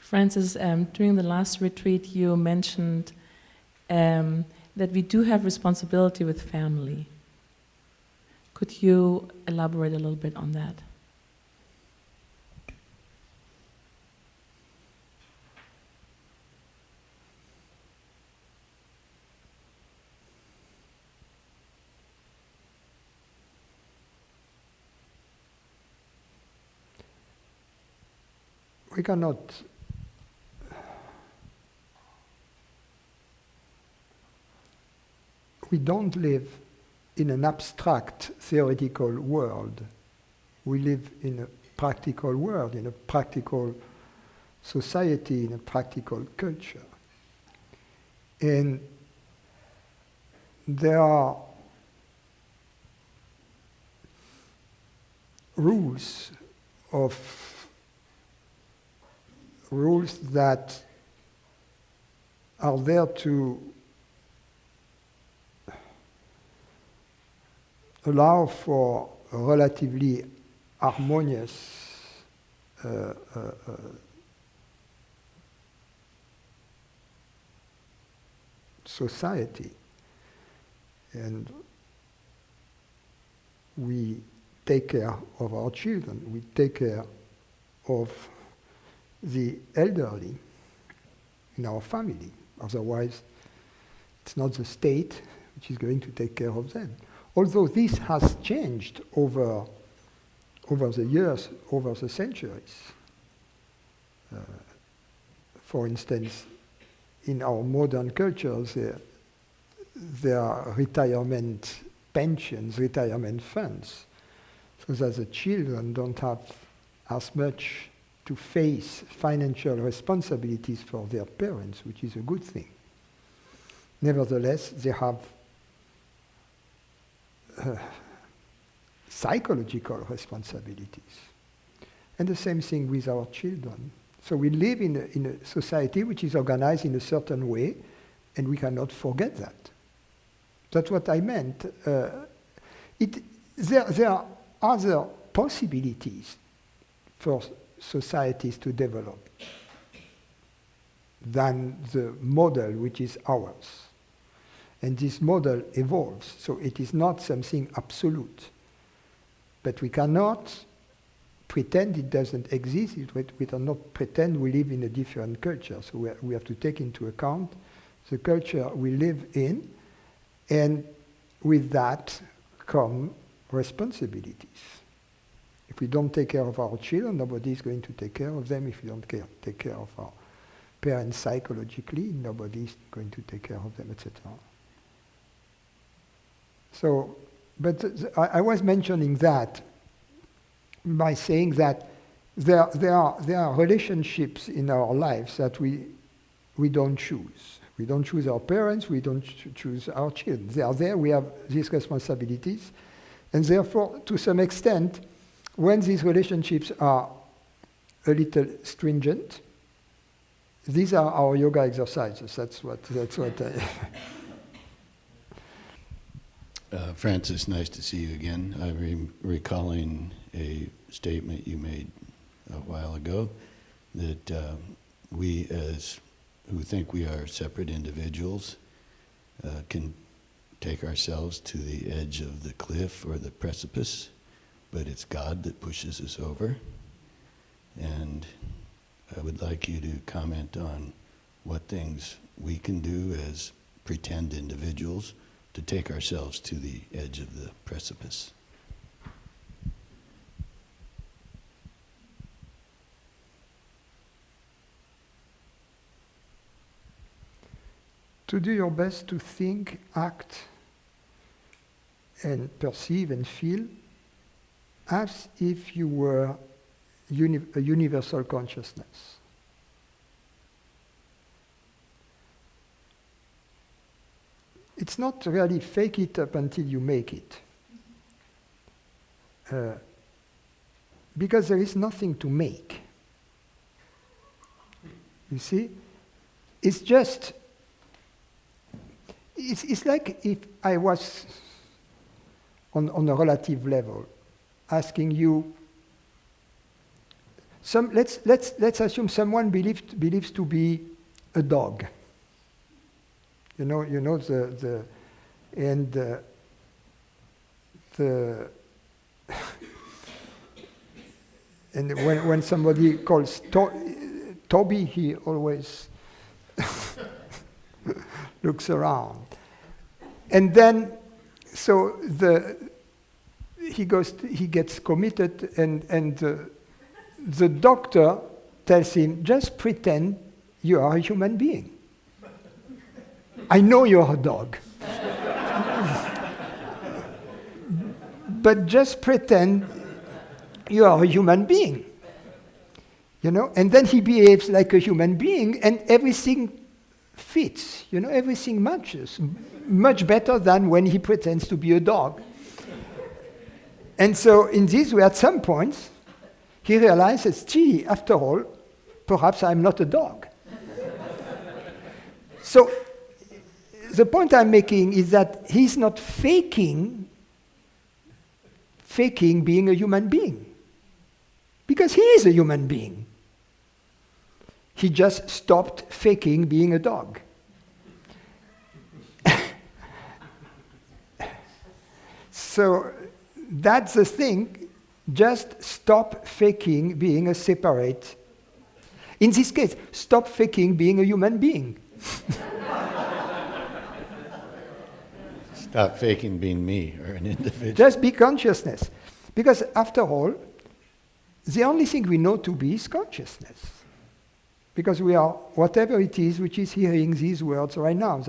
Francis, during the last retreat, you mentioned that we do have responsibility with family. Could you elaborate a little bit on that? We cannot we don't live in an abstract theoretical world. We live in a practical world, in a practical society, in a practical culture. And there are rules that are there to allow for a relatively harmonious society. And we take care of our children, we take care of the elderly in our family. Otherwise, it's not the state which is going to take care of them. Although this has changed over the years, over the centuries. For instance, in our modern cultures, there are retirement pensions, retirement funds, so that the children don't have as much to face financial responsibilities for their parents, which is a good thing. Nevertheless, they have psychological responsibilities. And the same thing with our children. So we live in a society which is organized in a certain way, and we cannot forget that. That's what I meant. There are other possibilities for societies to develop than the model which is ours. And this model evolves, so it is not something absolute. But we cannot pretend it doesn't exist, we cannot pretend we live in a different culture. So we have to take into account the culture we live in, and with that come responsibilities. If we don't take care of our children, nobody is going to take care of them. If we don't take care of our parents psychologically, nobody is going to take care of them, etc. So, but I was mentioning that by saying that there are relationships in our lives that we don't choose. We don't choose our parents, we don't choose our children. They are there, we have these responsibilities, and therefore, to some extent, when these relationships are a little stringent, these are our yoga exercises. That's what I... Francis, nice to see you again. I'm recalling a statement you made a while ago that we, as who think we are separate individuals, can take ourselves to the edge of the cliff or the precipice, but it's God that pushes us over. And I would like you to comment on what things we can do as pretend individuals to take ourselves to the edge of the precipice. To do your best to think, act, and perceive and feel as if you were a universal consciousness. It's not really fake it up until you make it. Because there is nothing to make. You see? It's just, it's like if I was on a relative level asking you, Let's assume someone believes to be a dog. You know the and when somebody calls Toby, he always looks around, and then so he gets committed, and the doctor tells him, just pretend you are a human being. I know you're a dog. But just pretend you are a human being. You know? And then he behaves like a human being, and everything fits. You know, everything matches. Much better than when he pretends to be a dog. And so in this way, at some point, he realizes, gee, after all, perhaps I'm not a dog. So the point I'm making is that he's not faking being a human being. Because he is a human being. He just stopped faking being a dog. So that's the thing. Just stop faking being a separate. In this case, stop faking being a human being. Stop faking being me or an individual. Just be consciousness. Because after all, the only thing we know to be is consciousness. Because we are whatever it is which is hearing these words right now.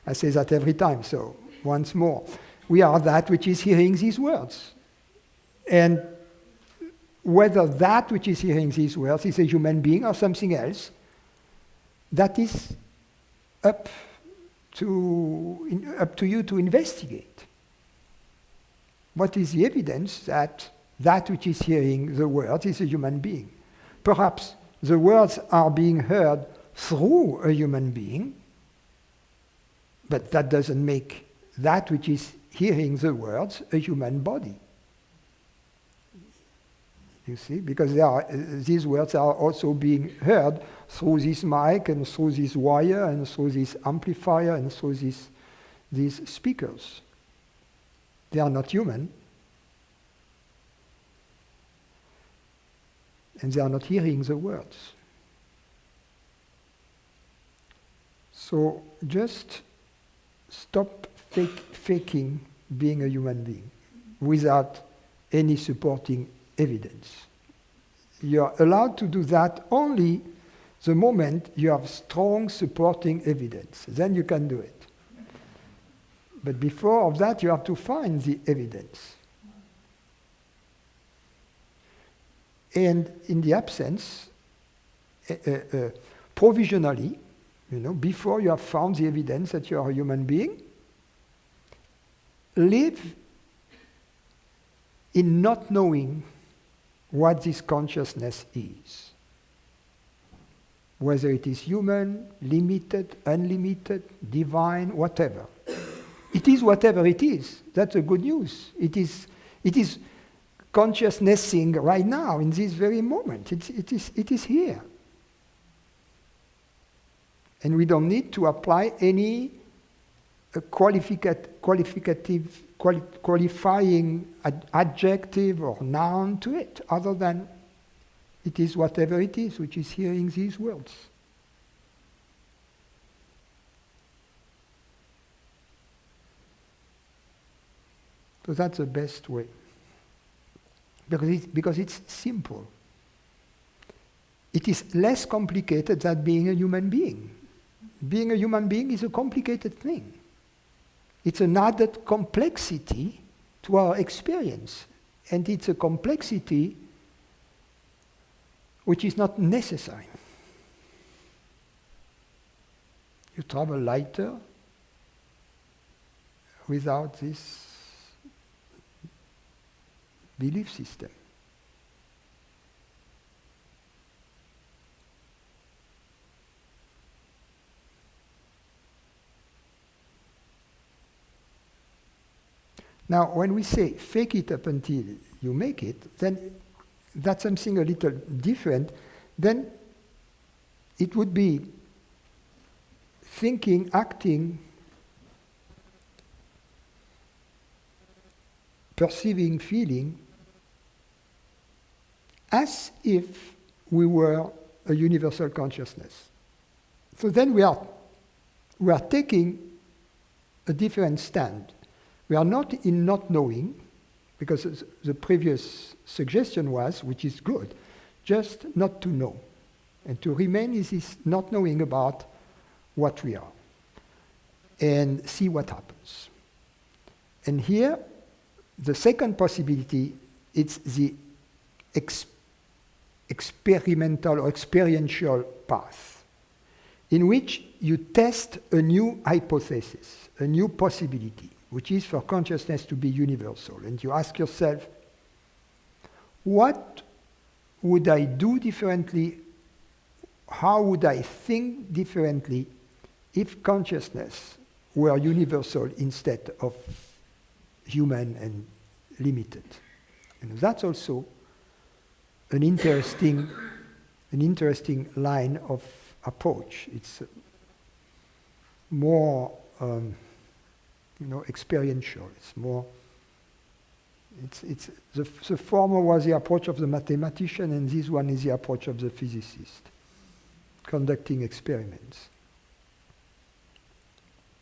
I say that every time, so once more. We are that which is hearing these words. And whether that which is hearing these words is a human being or something else, that is up to you to investigate. What is the evidence that that which is hearing the words is a human being? Perhaps the words are being heard through a human being, but that doesn't make that which is hearing the words a human body. You see, because these words are also being heard through this mic and through this wire and through this amplifier and through these speakers. They are not human. And they are not hearing the words. So just stop faking being a human being without any supporting evidence. You are allowed to do that only the moment you have strong supporting evidence. Then you can do it. But before of that, you have to find the evidence. And in the absence, provisionally, before you have found the evidence that you are a human being, live in not knowing what this consciousness is. Whether it is human, limited, unlimited, divine, whatever. It is whatever it is. That's the good news. It is consciousnessing right now, in this very moment. It is here. And we don't need to apply any qualifying adjective or noun to it, other than it is whatever it is which is hearing these words. So that's the best way. Because it's simple. It is less complicated than being a human being. Being a human being is a complicated thing. It's an added complexity to our experience. And it's a complexity which is not necessary. You travel lighter without this belief system. Now, when we say fake it up until you make it, then that's something a little different, then it would be thinking, acting, perceiving, feeling, as if we were a universal consciousness. So then we are taking a different stand. We are not in not knowing, because the previous suggestion was, which is good, just not to know. And to remain is this not knowing about what we are. And see what happens. And here, the second possibility, it's the experimental or experiential path, in which you test a new hypothesis, a new possibility, which is for consciousness to be universal. And you ask yourself, what would I do differently? How would I think differently if consciousness were universal instead of human and limited? And that's also an interesting line of approach. It's more experiential. It's more. It's the former was the approach of the mathematician, and this one is the approach of the physicist, conducting experiments.